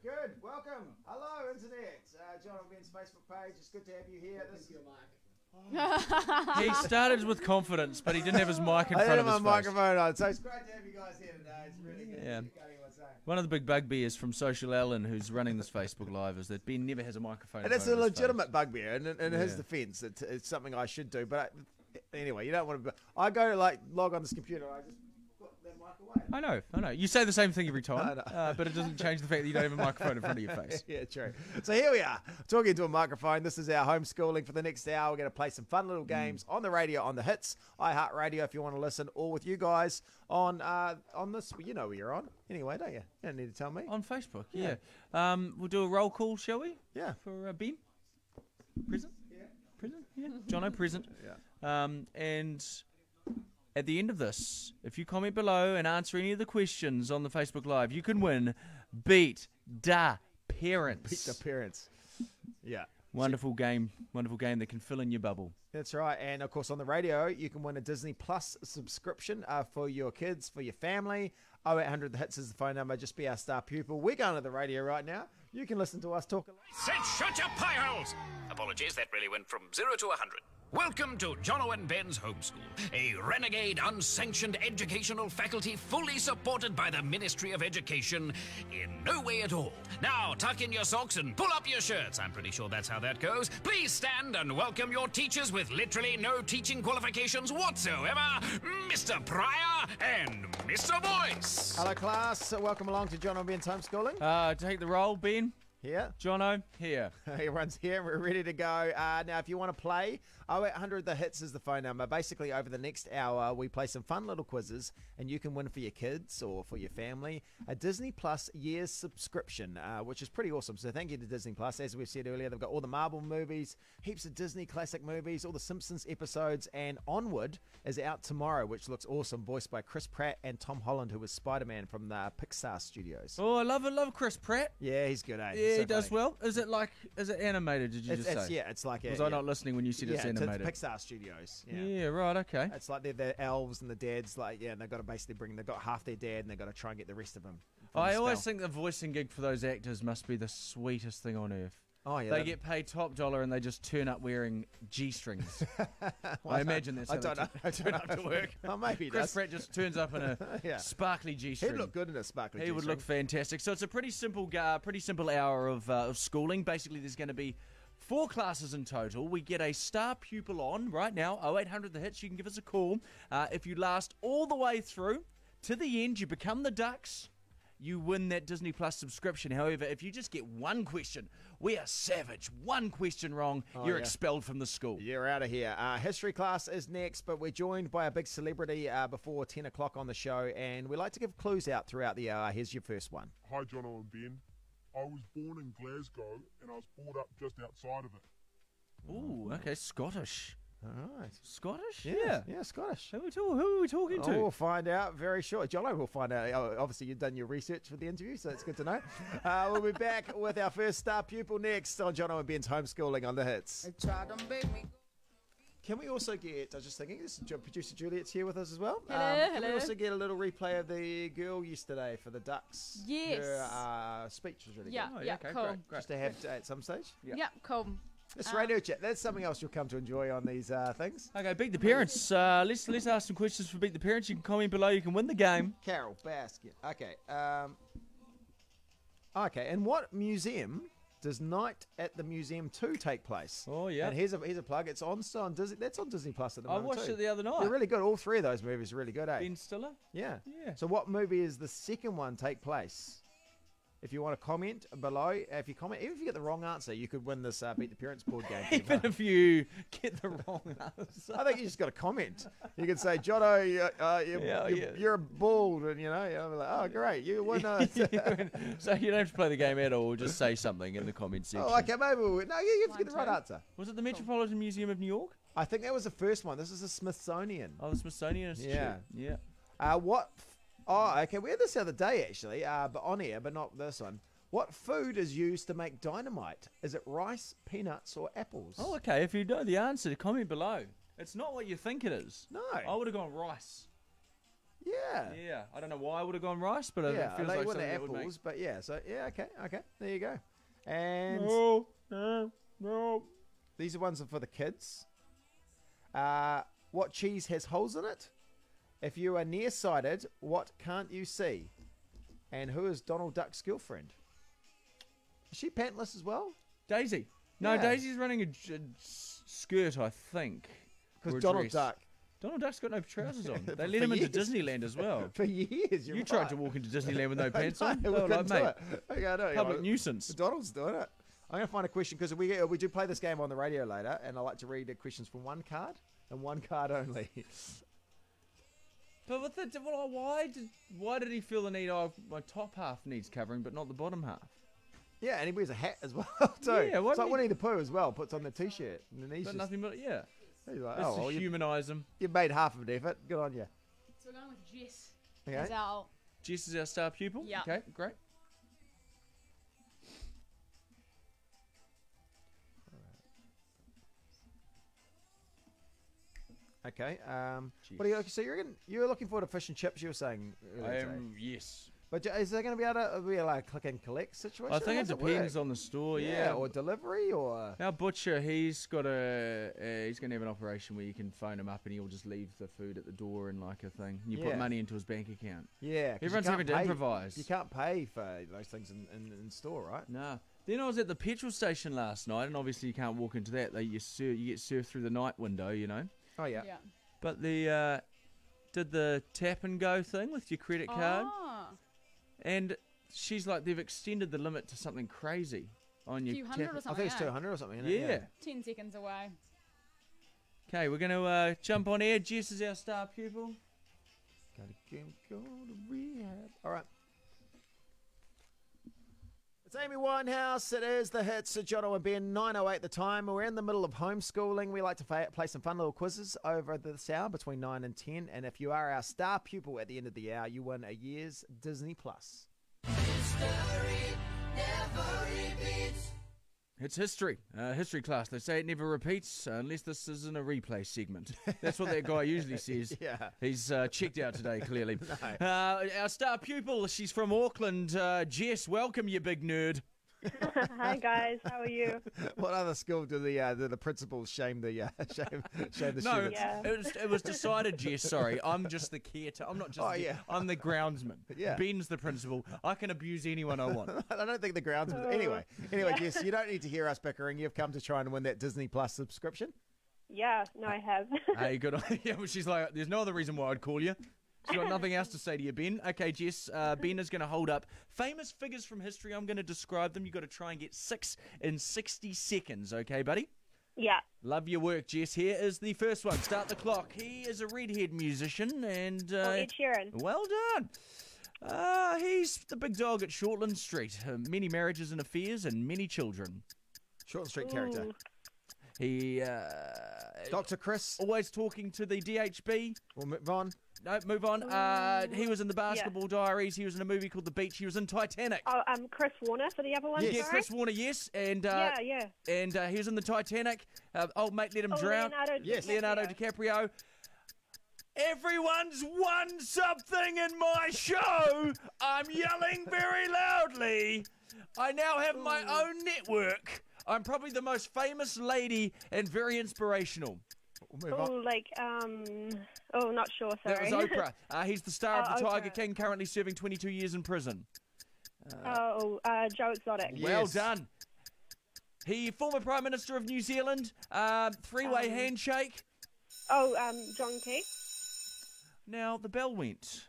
Good. Welcome. Hello, Internet. Jono and Ben's Facebook page. It's good to have you here. This is your mic. He started with confidence, but he didn't have his mic in I front didn't of his have my face. microphone on, so it's great to have you guys here today. It's really good. Yeah. What's that? One of the big bugbears from Social Ellen, who's running this Facebook Live, is that Ben never has a microphone. And in it's front a of his legitimate face. bugbear, and in his defence, it's something I should do. But anyway, you don't want to. I go to log on this computer. I just put that mic away. I know. You say the same thing every time, I know. but it doesn't change the fact that you don't have a microphone in front of your face. Yeah, true. So here we are, talking to a microphone. This is our homeschooling for the next hour. We're going to play some fun little games on the radio, on the hits, iHeartRadio if you want to listen, or with you guys on this. You know where you're on anyway, don't you? You don't need to tell me. On Facebook, yeah. We'll do a roll call, shall we? Yeah. For Ben? Present? Yeah. Present? Yeah. Jono, present. Yeah. And at the end of this, if you comment below and answer any of the questions on the Facebook Live, you can win Beat Da Parents. Beat the parents. Yeah. Wonderful game that can fill in your bubble. That's right. And, of course, on the radio, you can win a Disney Plus subscription for your kids, for your family. 0800 The Hits is the phone number. Just be our star pupil. We're going to the radio right now. You can listen to us talk. Said shut your pie holes! Apologies, that really went from 0 to 100. Welcome to Jono and Ben's Homeschool, a renegade, unsanctioned educational faculty fully supported by the Ministry of Education in no way at all. Now, tuck in your socks and pull up your shirts. I'm pretty sure that's how that goes. Please stand and welcome your teachers with literally no teaching qualifications whatsoever, Mr. Pryor and Mr. Voice. Hello, class. Welcome along to Jono and Ben's Homeschooling. Take the roll, Ben. Here. Jono, here. Everyone's here. We're ready to go. Now, if you want to play, 0800 The Hits is the phone number. Basically, over the next hour, we play some fun little quizzes, and you can win for your kids or for your family a Disney Plus year's subscription, which is pretty awesome. So thank you to Disney Plus. As we said earlier, they've got all the Marvel movies, heaps of Disney classic movies, all the Simpsons episodes, and Onward is out tomorrow, which looks awesome, voiced by Chris Pratt and Tom Holland, who was Spider-Man from the Pixar studios. Oh, I love Chris Pratt. Yeah, he's good, eh? Yeah, So he does funny. well. Is it animated, did you just say? Yeah, it's like... Was I not listening when you said it's animated? It's Pixar Studios. Yeah, right, okay. It's like they're the elves and the dads, and they've got to basically they've got half their dad and they've got to try and get the rest of them. I always think the voicing gig for those actors must be the sweetest thing on earth. Oh, yeah. They get paid top dollar and they just turn up wearing G-strings. I imagine that's how they turn up to work. Oh, maybe he Chris does. Pratt just turns up in a sparkly G-string. He'd look good in a sparkly He would look fantastic. So it's a pretty simple hour of schooling. Basically, there's going to be 4 classes in total. We get a star pupil on right now, 0800 The Hits. You can give us a call. If you last all the way through to the end, you become the Ducks. You win that Disney Plus subscription. However, if you just get one question, we are savage. One question wrong, you're expelled from the school. You're out of here. History class is next, but we're joined by a big celebrity before 10 o'clock on the show, and we like to give clues out throughout the hour. Here's your first one. Hi, Jono and Ben. I was born in Glasgow, and I was brought up just outside of it. Ooh, okay, Scottish. All right. Scottish? Yeah, Scottish. Who are we talking to? We'll find out very shortly. Jono will find out. Obviously, you've done your research for the interview, so it's good to know. We'll be back with our first star pupil next on Jono and Ben's Homeschooling on the Hits. Can we also get, I was just thinking, producer Juliet's here with us as well. Can we also get a little replay of the girl yesterday for the Ducks? Yes. Her speech was really good. Okay, cool. great. Just to have at some stage. Yeah, cool. It's radio chat. That's something else you'll come to enjoy on these things. Okay, Beat the Parents. Let's ask some questions for Beat the Parents. You can comment below. You can win the game. Carol Baskin. Okay. Okay. And what museum does Night at the Museum 2 take place? Oh, yeah. And here's a plug. It's on Disney. That's on Disney Plus at the moment. I watched too. it the other night. They're really good. All 3 of those movies are really good, eh? Ben Stiller? Yeah. Yeah. So what movie is the second one take place? If you want to comment below, if you comment, even if you get the wrong answer, you could win this Beat the Parents board game. Even if you get the wrong answer. I think you just got to comment. You can say, Jono, you're a bald, and I'm like, oh, great, you win. So you don't have to play the game at all. Just say something in the comment section. Oh, okay, maybe you have to get the right answer. Was it the Metropolitan Museum of New York? I think that was the first one. This is the Smithsonian. Oh, the Smithsonian Institute. Yeah. Yeah. Oh, okay. We had this the other day, actually, but on air, but not this one. What food is used to make dynamite? Is it rice, peanuts, or apples? Oh, okay. If you know the answer, comment below. It's not what you think it is. No. I would have gone rice. Yeah. Yeah, I don't know why I would have gone rice, but it Yeah, feels they like were the something that would make... apples, but yeah, so yeah, okay, there you go. And No. these are ones for the kids. What cheese has holes in it? If you are nearsighted, what can't you see? And who is Donald Duck's girlfriend? Is she pantless as well? Daisy. No, Yeah. Daisy's running a skirt, I think. Or Because a Donald dress. Duck, Donald Duck's got no trousers on. They For let him into years. Disneyland as well. for years, You tried to walk into Disneyland with no pants on. We They were couldn't like, do mate, it. Okay, I know. public nuisance. Donald's doing it. I'm going to find a question because we do play this game on the radio later, and I like to read the questions from one card and one card only. But with the, well, why did he feel the need? Oh, my top half needs covering, but not the bottom half. Yeah, and he wears a hat as well too. Yeah, why it's like didn't Winnie the Pooh as well. Puts on the t-shirt, and then he's But just, nothing but yeah. he's like, That's oh, to well, humanise him. you made half of an effort. Good on you. So we're going with Jess. Okay. As our Jess is our star pupil. Yeah. Okay, great. Okay. What are you? So you're looking forward to fish and chips? You were saying. I earlier today. am, yes. But is there going to be able to be like a click and collect situation? I think How it does depends work? on the store, Yeah, yeah. or delivery, or Our butcher, he's got he's going to have an operation where you can phone him up and he'll just leave the food at the door and like a thing. You Yeah. put money into his bank account. yeah. 'cause you Everyone's can't having to pay- improvise. You can't pay for those things in store, right? No. Then I was at the petrol station last night, and obviously you can't walk into that. You get served through the night window, you know. Oh yeah. yeah. But the did the tap and go thing with your credit card, Oh, and she's like, they've extended the limit to something crazy on a your few hundred tap. or I something. think it's eh? 200 or something. Isn't it? Yeah. 10 seconds away. Okay, we're going to jump on air. Jess is our star pupil. Go to rehab. All right. It's Amy Winehouse. It is the hits at Jono and Ben. 9:08 the time. We're in the middle of homeschooling. We like to play some fun little quizzes over this hour between 9 and 10. And if you are our star pupil at the end of the hour, you win a year's Disney Plus. It's history. History class. They say it never repeats unless this isn't a replay segment. That's what that guy usually says. Yeah. He's checked out today, clearly. Our star pupil, she's from Auckland. Jess, welcome, you big nerd. Hi guys, how are you? What other school do the principals shame the shame the No, students? Yeah. it was decided, Jess. Sorry, I'm just the caretaker. I'm not just. Oh, yeah. I'm the groundsman. Yeah. Ben's the principal. I can abuse anyone I want. I don't think the grounds. Anyway, Jess, you don't need to hear us bickering. You've come to try and win that Disney Plus subscription. Yeah, no, I have. Hey, good on. Yeah, well, she's like, there's no other reason why I'd call you. She's got nothing else to say to you, Ben. Okay, Jess, Ben is going to hold up famous figures from history. I'm going to describe them. You've ed to try and get 6 in 60 seconds. Okay, buddy? Yeah. Love your work, Jess. Here is the first one. Start the clock. He is a redhead musician and... Ed Sheeran. Well done. He's the big dog at Shortland Street. Many marriages and affairs and many children. Short Street character. Ooh. He... Dr. Chris. always talking to the DHB. We'll move on. No, move on. He was in the Basketball Diaries. He was in a movie called The Beach. He was in Titanic. Oh, Chris Warner for the other one. Yes. Yeah, sorry? Chris Warner, yes. And Yeah. and he was in the Titanic. Old mate let him drown. Leonardo DiCaprio. Everyone's won something in my show. I'm yelling very loudly. I now have my own network. I'm probably the most famous lady and very inspirational. We'll move on. Oh, like, not sure, That sorry. was Oprah. He's the star of The Tiger Oprah. King, currently serving 22 years in prison. Joe Exotic. Yeah. Well Yes. done. He, former Prime Minister of New Zealand, three-way handshake. Oh, John Key. Now, the bell went.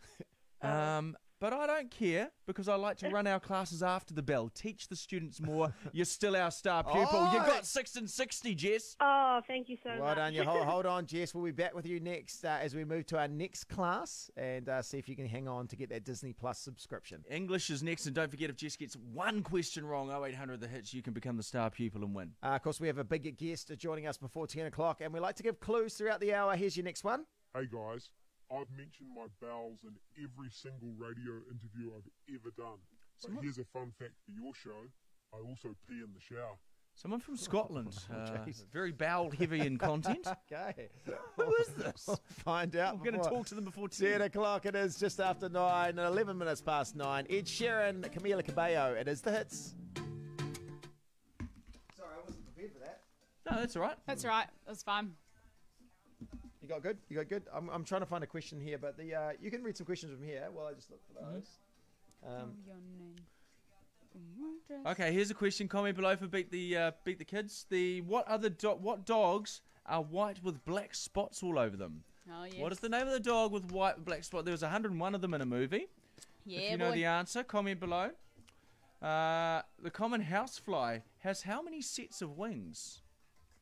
But I don't care because I like to run our classes after the bell. Teach the students more. You're still our star pupil. You Oh. got 6 in 60, Jess. Oh, thank you so Well much. done. You hold on, Jess. We'll be back with you next as we move to our next class and see if you can hang on to get that Disney Plus subscription. English is next, and don't forget if Jess gets one question wrong, 0800 the hits, you can become the star pupil and win. Of course, we have a big guest joining us before 10 o'clock, and we like to give clues throughout the hour. Here's your next one. Hey guys, I've mentioned my bowels in every single radio interview I've ever done. But here's a fun fact for your show. I also pee in the shower. Someone from Scotland. jeez. Very bowel-heavy in content. Okay. Who is this? We'll find out. We're going to before talk to them before 10 10. o'clock. It is just after 9, and 11 minutes past 9. Ed Sheeran, Camila Cabello. It is the hits. Sorry, I wasn't prepared for that. No, that's all right. That's right. That's fine. You got good? You got good? I'm trying to find a question here, but you can read some questions from here while I just look for those. Your name. Okay, here's a question. Comment below for beat the kids. What dogs are white with black spots all over them? Oh, yes. What is the name of the dog with white and black spots? There was 101 of them in a movie. Yeah, If you know the answer, comment below. The common housefly has how many sets of wings?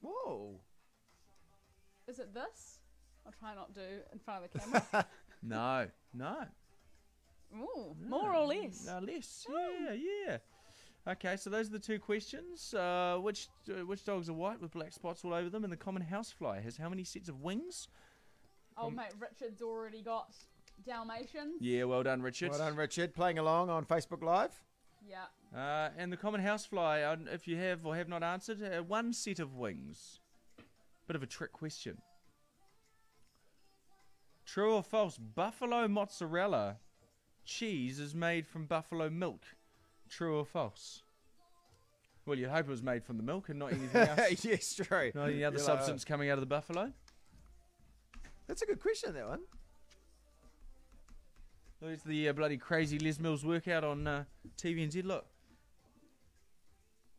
Whoa. Is it this? I'll try not to in front of the camera. No. Ooh, more or less. No, less. Yeah. Okay, so those are the two questions. Which dogs are white with black spots all over them? And the common housefly has how many sets of wings? Old mate Richard's already got Dalmatians. Yeah, well done, Richard. Well done, Richard. Playing along on Facebook Live. Yeah. And the common housefly, if you have or have not answered, one set of wings. Bit of a trick question. True or false? Buffalo mozzarella cheese is made from buffalo milk. True or false? Well, you'd hope it was made from the milk and not anything else. Yes, true. Not any other You're substance coming out of the buffalo. That's a good question, that one. There's the bloody crazy Les Mills workout on TVNZ. Look.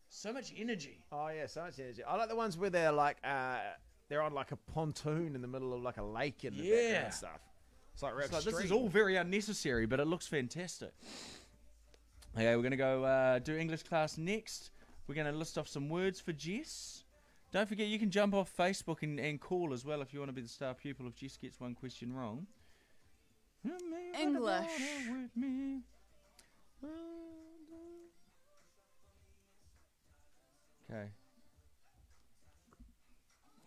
So much energy. Oh, yeah, so much energy. I like the ones where they're like, they're on like a pontoon in the middle of like a lake and background and stuff. It's like, It's like, this is all very unnecessary, but it looks fantastic. Okay, we're going to go do English class next. We're going to list off some words for Jess. Don't forget, you can jump off Facebook and call as well if you want to be the star pupil if Jess gets one question wrong. English. Okay.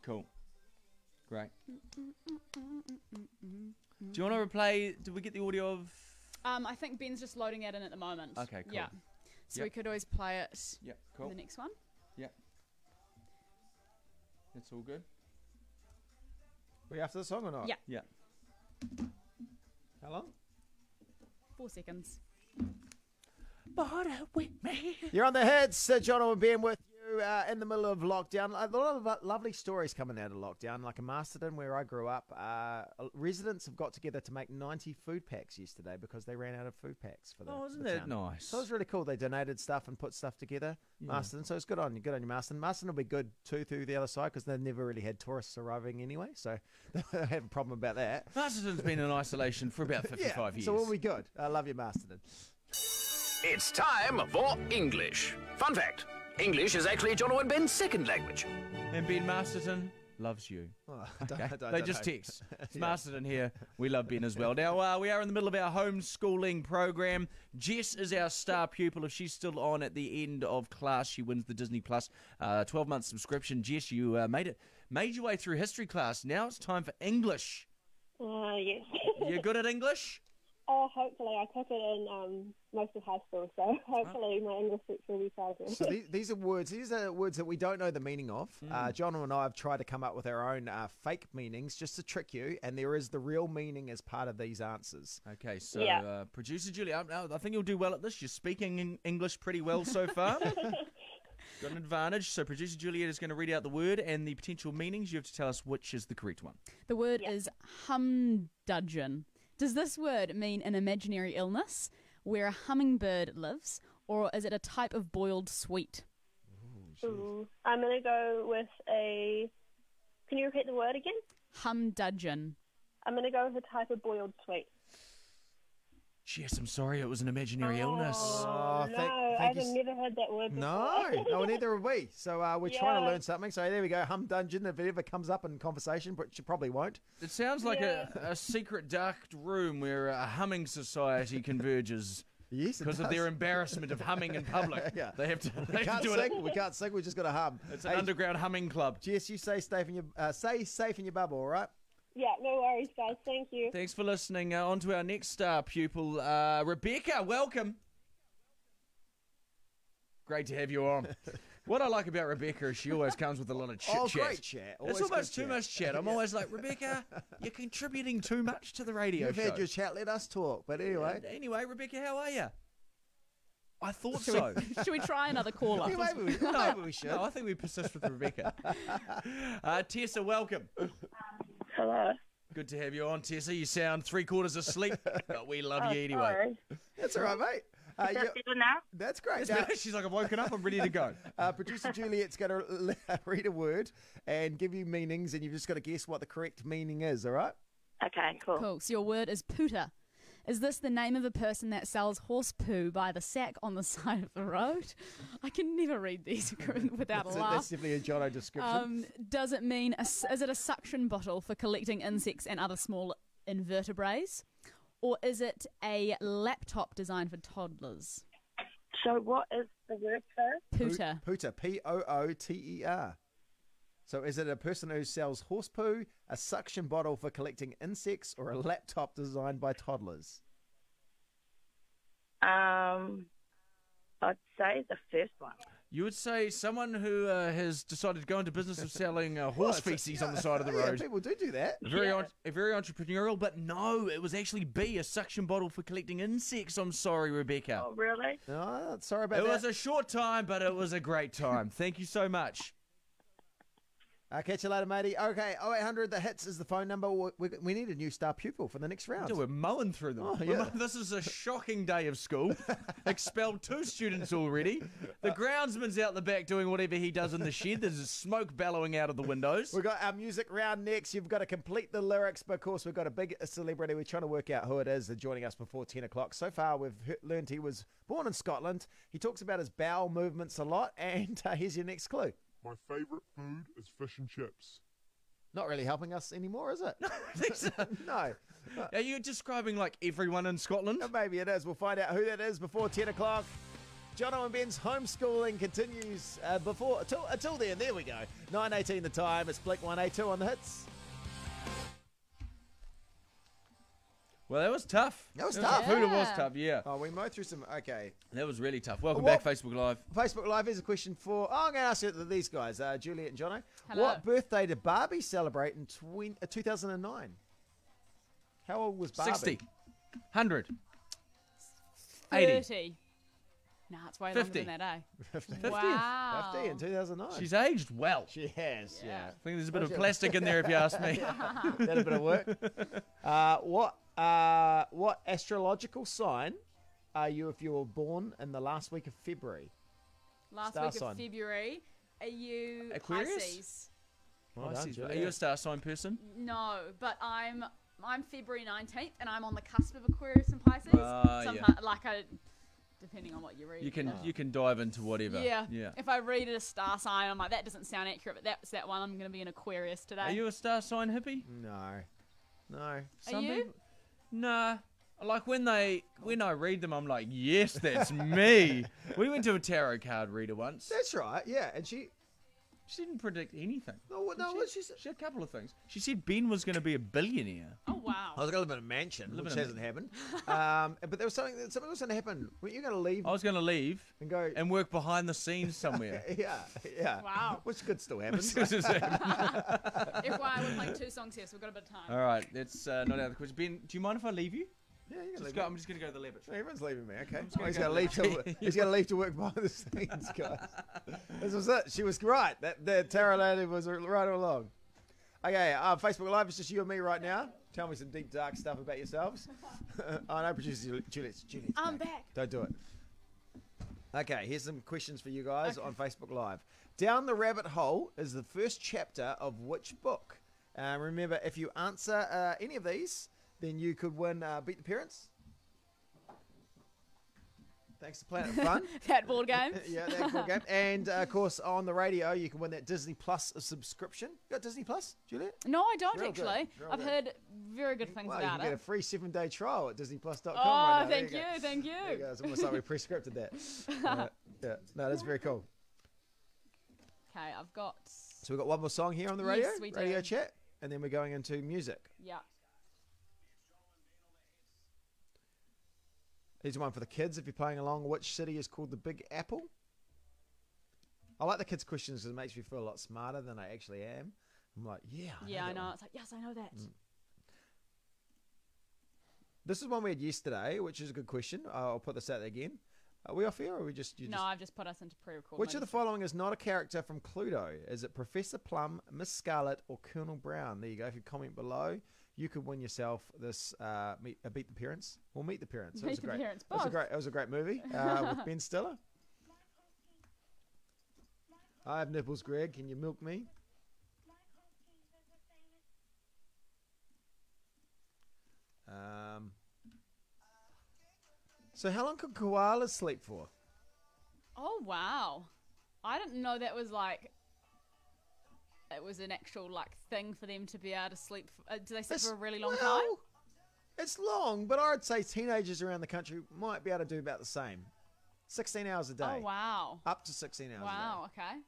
Cool. Great. Do you want to replay? Did we get the audio of? I think Ben's just loading it in at the moment. Okay, cool. Yeah. So Yep. we could always play it Yep, cool. the next one. Yep. That's all good. We after the song or not? Yeah. Yeah. How long? 4 seconds. Bother with me. You're on the hits. Jono and Ben with you in the middle of lockdown. A lot of lovely stories coming out of lockdown. Like in Masterton, where I grew up, residents have got together to make 90 food packs yesterday because they ran out of food packs for the Oh, isn't the that town. nice? So it was really cool. They donated stuff and put stuff together, Masterton. So it's good on you. Good on you, Masterton. Masterton will be good too through the other side because they've never really had tourists arriving anyway. So they don't have a problem about that. Masterton's been in isolation for about 55 years. So we'll be good. I love you, Masterton. It's time for English. Fun fact, English is actually Jono and Ben's second language. And Ben Masterton loves you. Oh, They just text. It's Masterton here. We love Ben as well. Now, we are in the middle of our homeschooling program. Jess is our star pupil. If she's still on at the end of class, she wins the Disney Plus 12-month subscription. Jess, you made your way through history class. Now it's time for English. Yes. You good at English? Oh, hopefully. I took it in most of high school, so hopefully my English teacher will be proud of me. So these are words. These are words that we don't know the meaning of. John and I have tried to come up with our own fake meanings just to trick you, and there is the real meaning as part of these answers. Okay, so Yeah. Producer Julie, I think you'll do well at this. You're speaking in English pretty well so far. Got an advantage. So Producer Juliet is going to read out the word and the potential meanings. You have to tell us which is the correct one. The word is humdudgeon. Does this word mean an imaginary illness where a hummingbird lives, or is it a type of boiled sweet? Ooh. I'm going to go with a... Can you repeat the word again? Humdudgeon. I'm going to go with a type of boiled sweet. Yes, I'm sorry. It was an imaginary illness. Oh, No, thank I've you. never heard that word before. No, neither have we. So we're trying to Yeah. learn something. So there we go. Hum Dungeon. If it ever comes up in conversation, but you probably won't. It sounds like Yeah. a secret dark room where a humming society converges Yes, it because of does. their embarrassment of humming in public. Yeah. They have to, We they have can't to do it. sing. We can't sing. We just got to hum. It's an underground humming club. Jess, you stay safe in your safe in your bubble. All right. Yeah, no worries, guys. Thank you. Thanks for listening. On to our next star pupil, Rebecca. Welcome. Great to have you on. What I like about Rebecca is she always comes with a lot of chit Oh, chat. great chat. It's Always almost good too much chat. I'm always like, Rebecca, you're contributing too much to the radio You've show. had your chat, let us talk. But anyway. Anyway, Rebecca, how are you? I thought Should so. Should we try another caller? Yeah, maybe we should. No, I think we persist with Rebecca. Tessa, welcome. Hello. Good to have you on, Tessa. You sound 3/4 asleep, but we love you anyway. Sorry. That's all right, mate. Is that better now? That's great. It's Now, better. She's like, I've woken up, I'm ready to go. Producer Juliet's going to read a word and give you meanings, and you've just got to guess what the correct meaning is, all right? Okay, cool. Cool. So your word is pooter. Is this the name of a person that sells horse poo by the sack on the side of the road? I can never read these without a That's laugh. definitely a Jono description. Does it mean, is it a suction bottle for collecting insects and other small invertebrates? Or is it a laptop designed for toddlers? So what is the word for? Pooter. Pooter, P-O-O-T-E-R. So is it a person who sells horse poo, a suction bottle for collecting insects, or a laptop designed by toddlers? I'd say the first one. You would say someone who has decided to go into business of selling horse feces on the side of the Yeah, road. people do that. Very entrepreneurial, but no, it was actually B, a suction bottle for collecting insects. I'm sorry, Rebecca. Oh, really? No, sorry about It that. was a short time, but it was a great time. Thank you so much. I'll catch you later, matey. Okay, 0800 the hits is the phone number. We need a new star pupil for the next round. Yeah, we're mowing through them. Oh, yeah. This is a shocking day of school. Expelled 2 students already. The groundsman's out the back doing whatever he does in the shed. There's smoke bellowing out of the windows. We've got our music round next. You've got to complete the lyrics, but of course we've got a big celebrity. We're trying to work out who it is. They're joining us before 10 o'clock. So far we've learned he was born in Scotland. He talks about his bowel movements a lot, and here's your next clue. My favourite food is fish and chips. Not really helping us anymore, is it? No. Are you describing like everyone in Scotland? Maybe it is. We'll find out who that is before 10 o'clock. Jono and Ben's homeschooling continues until then. There we go. 9:18 the time. It's Blink 182 on the hits. Well, that was tough. That was tough. Food, it was Yeah. tough, yeah. Oh, we mowed through some. Okay. That was really tough. Welcome What- back, Facebook Live. Facebook Live is a question for. Oh, I'm going to ask you these guys, Juliet and Jono. Hello. What birthday did Barbie celebrate in 2009? How old was Barbie? 60. 100. 80. 30. Nah, it's way 50. longer than that, eh? 50. Wow. 50 in 2009. She's aged well. She has, yeah. I think there's a bit of plastic in there, if you ask me. That a bit of work. What astrological sign are you if you were born in the last week of February? Last Star week sign. of February. Are you Aquarius? Pisces? Well I done, see. Are Juliet. you a star sign person? No, but I'm February 19th, and I'm on the cusp of Aquarius and Pisces. Yeah. Depending on what you read. You can dive into whatever. Yeah. Yeah. If I read a star sign, I'm like, that doesn't sound accurate, but that's that one. I'm going to be an Aquarius today. Are you a star sign hippie? No. Some you? people. Nah. Like when I read them, I'm like, yes, that's me. We went to a tarot card reader once. That's right, yeah. And she She didn't predict anything. She said? She had a couple of things. She said Ben was going to be a billionaire. Oh, wow. I was going to live in a mansion, Live which in a hasn't happened. But there was something was going to happen. Weren't you going to leave I was going to leave and go? and work behind the scenes somewhere. Yeah. Wow. Which could still happen. FYI, we're playing 2 songs here, so we've got a bit of time. All right, that's not out of the question. Ben, do you mind if I leave you? Yeah, you can Just leave. go, I'm just going to go to the laboratory. Everyone's leaving me. Okay. gonna He's go going to to leave to he's going to leave to work behind the scenes, guys. This was it. She was right. That tarot lady was right all along. Okay, Facebook Live. It's just you and me right now. Tell me some deep, dark stuff about yourselves. I know, producer Juliet's I'm back. Don't do it. Okay, here's some questions for you guys on Facebook Live. Down the Rabbit Hole is the first chapter of which book? Remember, if you answer any of these, then you could win Beat the Parents. Thanks to Planet Fun. That board game. Yeah, that board game. And, of course, on the radio, you can win that Disney Plus subscription. You got Disney Plus, Juliet? No, I don't Real good, actually. real I've good. heard very good things Well, you about can get a it. free 7-day trial at DisneyPlus.com. Oh, right now. thank There you, go. thank There you go. you. It's almost like we pre-scripted that. Yeah. No, that's very cool. Okay, I've got. So we've got one more song here on the radio, Yes, we do. radio chat, and then we're going into music. Yeah. Here's one for the kids if you're playing along. Which city is called the Big Apple? I like the kids' questions because it makes me feel a lot smarter than I actually am. I'm like, yeah. Yeah, I that know. one. It's like, yes, I know that. This is one we had yesterday, which is a good question. I'll put this out there again. Are we off air or are we just... No, I've just put us into pre-record. Which of the following is not a character from Cluedo? Is it Professor Plum, Miss Scarlet, or Colonel Brown? There you go. If you comment below, you could win yourself this Beat the Parents. Or Meet the Parents. Meet the Parents, It was a both. great movie with Ben Stiller. I have nipples, Greg. Can you milk me? So how long could koalas sleep for? Oh, wow. I didn't know that was like... It was an actual like thing for them to be able to sleep. Do they sleep for a really long time? It's long, but I'd say teenagers around the country might be able to do about the same. 16 hours a day. Oh, wow. Up to 16 hours a day. Wow, okay.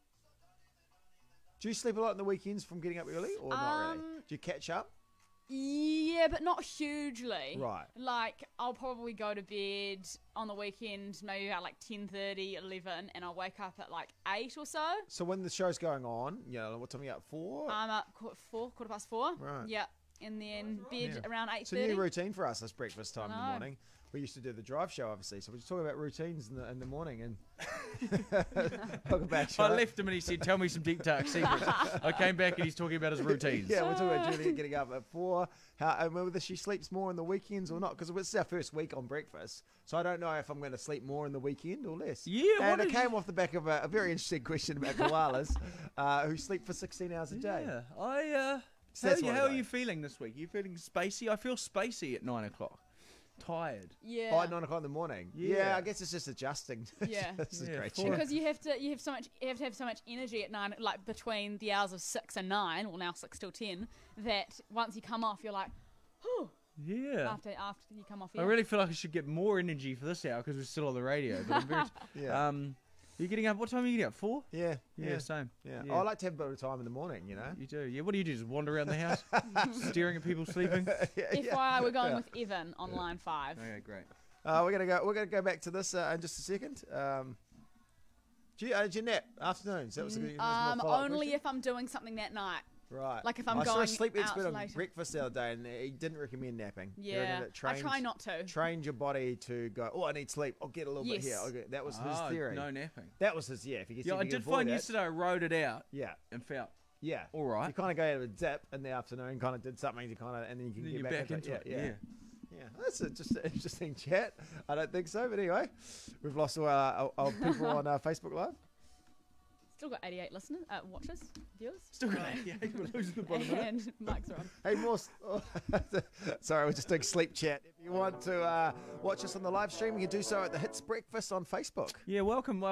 Do you sleep a lot on the weekends from getting up early or not really? Do you catch up? Yeah, but not hugely. Right. Like, I'll probably go to bed on the weekend maybe about like 10:30, 11, and I'll wake up at like 8 or so. So when the show's going on, you know, what time are you up? 4? I'm up quarter past 4. Right. Yeah. And then bed around 8:30. It's a new routine for us, this breakfast time in the I know. morning. We used to do the drive show, obviously, so we're just talking about routines in the morning. And welcome back, I Charlotte. left him and he said, tell me some deep dark secrets. I came back and he's talking about his routines. Yeah, we're talking about Juliet getting up at 4. Whether she sleeps more on the weekends or not, because it's our first week on breakfast, so I don't know if I'm going to sleep more on the weekend or less. Yeah, and what it came off the back of a very interesting question about koalas who sleep for 16 hours a day. Yeah, So that's what how I are got. you feeling this week? You feeling spacey? I feel spacey at 9 o'clock. Tired. Yeah. Oh, at 9 o'clock in the morning. Yeah. I guess it's just adjusting. Yeah. This is Yeah, great. for- chat. Because you have to have so much energy at 9, like between the hours of 6 and 9, well now 6 till 10, that once you come off, you're like, whew, Yeah. after you come off. I really feel like I should get more energy for this hour because we're still on the radio. But I'm very Yeah. you're getting up. What time are you getting up? 4? Yeah, Yeah, same. Yeah. Yeah. I like to have a bit of time in the morning, you know. You do. Yeah. What do you do? Just wander around the house, staring at people sleeping. FYI, we're going with Evan on line 5. Okay, great. We're gonna go back to this in just a second. Do you nap afternoons? That was a good. Only if I'm doing something that night. Right. Like if I'm I saw a going sleep out expert on later. breakfast the other day, and he didn't recommend napping. He Yeah, reckoned it I try not to. Trained your body to go. Oh, I need sleep. I'll get a little bit here. Yes. Okay. That was his Oh, theory. no napping. That was his. Yeah. If you get. Yeah, I did find yesterday I wrote it out Yeah. and felt Yeah. all right. You kind of go out of a dip in the afternoon, kind of did something to kind of, and then you can Then get you're back, back into it. Yeah. That's just an interesting chat. I don't think so, but anyway, we've lost all our people on Facebook Live. Still got 88 listeners, watchers, viewers. Still got 88. We're losing the bottom of it. And mics are on. Hey, more. Sorry, we're just doing sleep chat. If you want to watch us on the live stream, you can do so at the Hits Breakfast on Facebook. Yeah, welcome to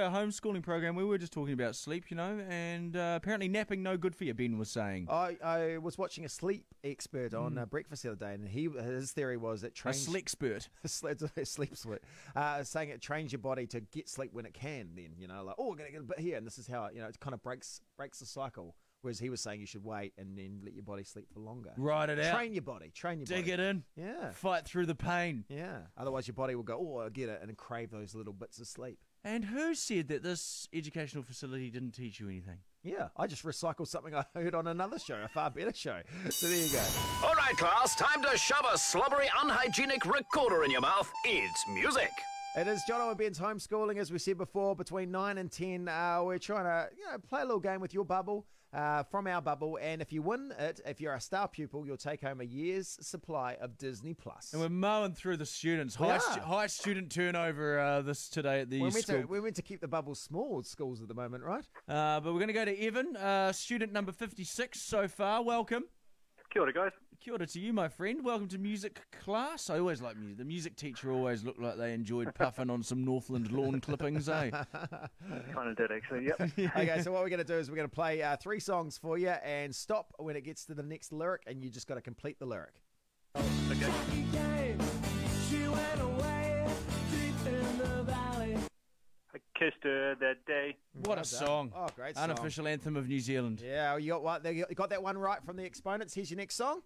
our homeschooling program. We were just talking about sleep, you know, and apparently napping no good for you, Ben was saying. I was watching a sleep expert on Breakfast the other day, and his theory was that A trains sleep-spurt. sleep split, saying it trains your body to get sleep when it can. Then like, oh, we're gonna get a bit here, and this is how it kind of breaks the cycle. Whereas he was saying you should wait and then let your body sleep for longer. Write it out. Train your body. Dig it in. Yeah. Fight through the pain. Yeah. Otherwise, your body will go, oh, I get it, and crave those little bits of sleep. And who said that this educational facility didn't teach you anything? Yeah, I just recycled something I heard on another show, a far better show. So there you go. All right, class, time to shove a slobbery, unhygienic recorder in your mouth. It's music. It is Jono and Ben's homeschooling, as we said before, between 9 and 10. We're trying to play a little game with your bubble, from our bubble, and if you win it, if you're a star pupil, you'll take home a year's supply of Disney Plus. And we're mowing through the students. We are. High student turnover this today at the school. We're meant to keep the bubble small at schools at the moment, right? But we're going to go to Evan, student number 56 so far. Welcome. Kia ora, guys. Kia ora to you, my friend. Welcome to music class. I always like music. The music teacher always looked like they enjoyed puffing on some Northland lawn clippings, eh? Kind of did, actually, yep. Okay, so what we're going to do is we're going to play 3 songs for you and stop when it gets to the next lyric, and you just got to complete the lyric. Okay. I kissed her that day. What Well a done. song. Oh, great song. Unofficial anthem of New Zealand. Yeah, you got that one right from the exponents. Here's your next song.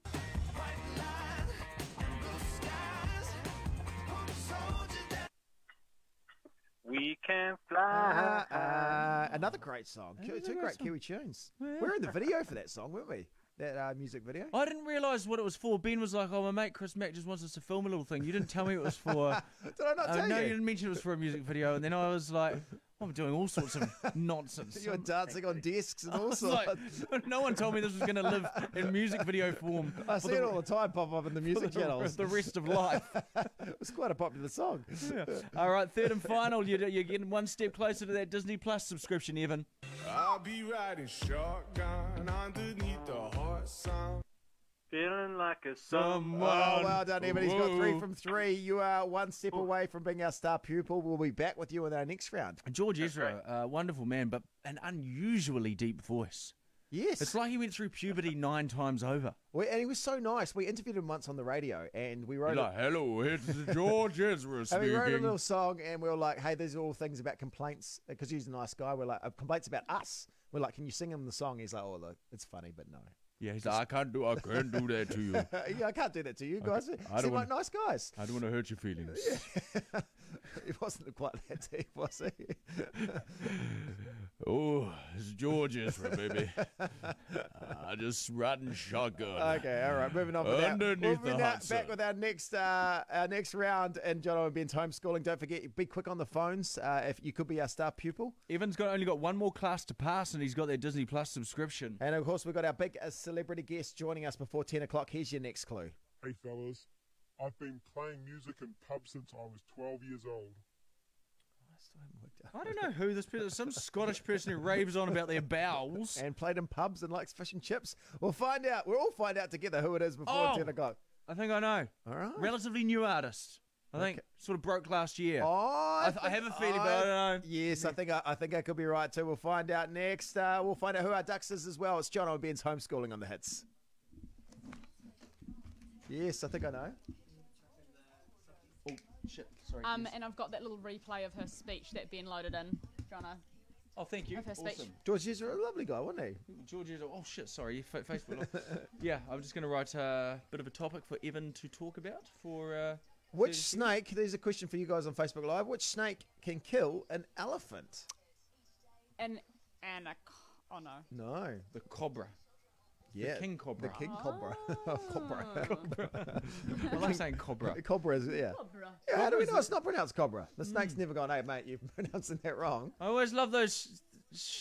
We can fly. Another great song. Another Two great great song. Kiwi tunes. Yeah. We were in the video for that song, weren't we? That music video. I didn't realise what it was for. Ben was like, "Oh, my mate Chris Mack just wants us to film a little thing." You didn't tell me it was for. Did I not tell No, you? you didn't mention it was for a music video. And then I was like, "I'm doing all sorts of nonsense." You were dancing on desks and I all was sorts. like, no one told me this was going to live in music video form. I for see it all the time pop up in the music channels. the rest of life. It was quite a popular song. Yeah. All right, third and final. You're getting one step closer to that Disney Plus subscription, Evan. I'll be riding shotgun underneath the hot sun. Feeling like a Someone. Oh, well done, Evan. He's got 3 Whoa. from 3. You are one step away from being our star pupil. We'll be back with you in our next round. George Ezra, wonderful man, but an unusually deep voice. Yes. It's like he went through puberty 9 times over. And he was so nice. We interviewed him once on the radio, and we wrote hello, it's George Ezra and we wrote a little song, and we were like, hey, these are all things about complaints, because he's a nice guy. We're like, complaints about us. We're like, can you sing him the song? He's like, oh, look, it's funny, but no. Yeah, he's like, I can't do that to you. Yeah, I can't do that to you guys. I don't Seem wanna- like nice guys. I don't want to hurt your feelings. He wasn't quite that deep, was he? Oh, it's George Ezra, baby. I just riding shotgun. Okay, all right, moving on. With Underneath that. We'll the be hot back sun. with our next round in Jono and Ben's homeschooling. Don't forget, be quick on the phones if you could be our star pupil. Evan's only got one more class to pass, and he's got their Disney Plus subscription. And of course, we've got our big celebrity guest joining us before 10 o'clock. Here's your next clue. Hey fellas, I've been playing music in pubs since I was 12 years old. I don't know who this person is. Some Scottish person who raves on about their bowels. And played in pubs and likes fish and chips. We'll find out. We'll all find out together who it is before 10 o'clock. I think I know. All right. Relatively new artist. I think sort of broke last year. Oh, I have a feeling, but I don't know. Yes, I think I could be right too. We'll find out next. We'll find out who our ducks is as well. It's Jono and Ben's homeschooling on the hits. Yes, I think I know. Oh, shit. Sorry. And I've got that little replay of her speech that Ben loaded in. Jono. Oh, thank you. Of her speech. Awesome. George is a lovely guy, wasn't he? George is. Oh, shit. Sorry. Facebook. Yeah, I'm just going to write a bit of a topic for Evan to talk about for. Which snake, there's a question for you guys on Facebook Live, which snake can kill an elephant? Oh no. No. The cobra. Yeah. The king cobra. The king cobra. Cobra. I like saying cobra. Cobra is, yeah. Cobra. Yeah, how do we know it's not pronounced cobra? The snake's never gone, hey, mate, you're pronouncing that wrong. I always love those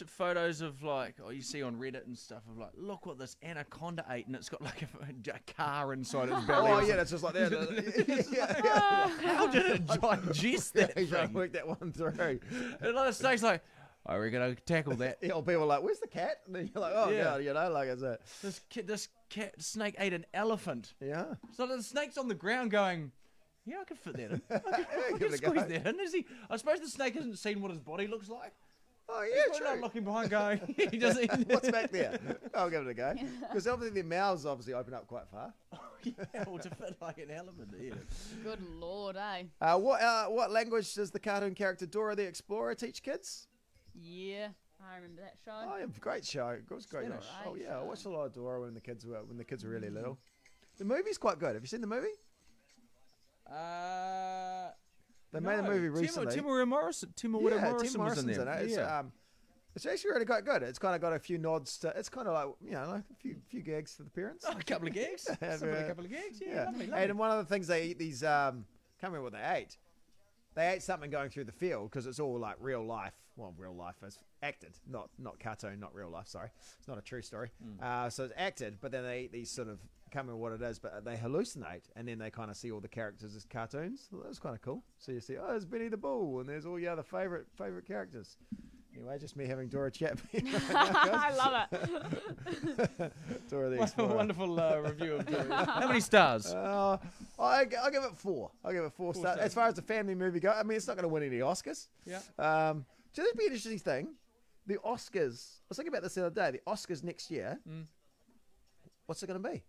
photos of like, you see on Reddit and stuff of like, look what this anaconda ate, and it's got like a car inside its belly. Oh, yeah, that's just like that. yeah. How did it digest that He's trying to thing? work that one through. And another snake's like, I reckon I could tackle that. Yeah, people are like, where's the cat? And then you're like, oh, Yeah. God, you know, like it's a... This snake ate an elephant. Yeah. So the snake's on the ground going, yeah, I can fit that in. I Give can it a squeeze go. that in. I suppose the snake hasn't seen what his body looks like. Oh, He's yeah, not true. looking behind going, he doesn't. What's back there? I'll give it a go. Because obviously their mouths obviously open up quite far. Yeah, well, to fit like an elephant, yeah. Good lord, eh? What language does the cartoon character Dora the Explorer teach kids? Yeah, I remember that show. Oh, yeah, great show. It was great. Spanish. Oh yeah, I watched a lot of Dora when the kids were really little. The movie's quite good. Have you seen the movie? They made a movie recently. Timur Morrison. Tim was in Morrison's there. in it. It's, Yeah. it's actually really quite good. It's kind of got a few nods to. It's kind of like like a few gags for the parents. Oh, a couple of gags. Somebody a couple of gags. Yeah, lovely, lovely. And one of the things they eat these can't remember what they ate. They ate something going through the field because it's all like real life. Well, real life is acted, not cartoon, not real life. Sorry, it's not a true story. So it's acted, but then they eat these sort of can't remember what it is, but they hallucinate, and then they kind of see all the characters as cartoons. Well, that was kind of cool. So you see, oh, there's Benny the Bull, and there's all your other favorite characters. Anyway, just me having Dora chat. I love it. Dora the What a Explorer. wonderful review of Dora. How many stars? I'll give it 4. I'll give it 4 stars. stars. As far as the family movie goes, I mean, it's not going to win any Oscars. Yeah. So that'd be an interesting thing. The Oscars. I was thinking about this the other day. The Oscars next year. What's it going to be?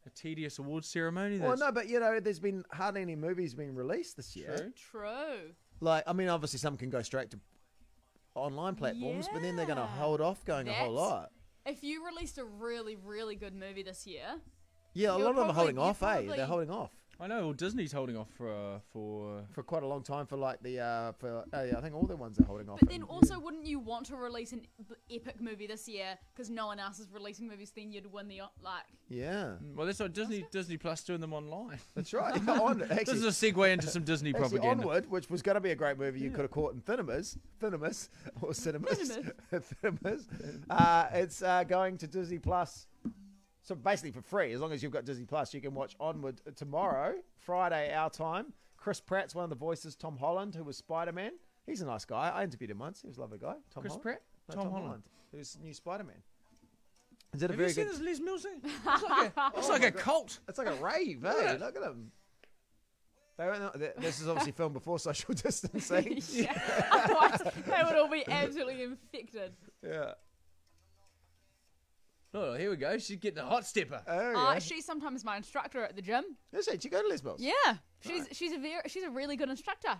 A tedious awards ceremony. Well, no, but there's been hardly any movies being released this year. True. True. Like, I mean, obviously some can go straight to online platforms, but then they're going to Yeah. hold off going a whole That's- lot. If you released a really, really good movie this year, Yeah, a you'll lot of them are probably- holding you off, probably- They're holding off. I know. Well, Disney's holding off for quite a long time for like the I think all the ones are holding off. But then also, wouldn't you want to release an epic movie this year because no one else is releasing movies? Then you'd win the Yeah. Well, that's what Disney Plus doing them online. That's right. This is a segue into some Disney propaganda. Onward, which was going to be a great movie you could have caught in cinemas, or cinemas. It's going to Disney Plus. So basically for free, as long as you've got Disney Plus, you can watch Onward tomorrow, Friday, our time. Chris Pratt's one of the voices. Tom Holland, who was Spider-Man. He's a nice guy. I interviewed him once. He was a lovely guy. Chris Pratt? No, Tom Holland. Who's new Spider-Man. Is it Have you seen this Les Mills thing? It's like a cult. It's like a rave, hey? Look at him. This is obviously filmed before social distancing. Otherwise, they would all be absolutely infected. Yeah. Oh, here we go. She's getting a hot stepper. She's sometimes my instructor at the gym. Is she? Did you go to Les Mills? Yeah, she's a really good instructor.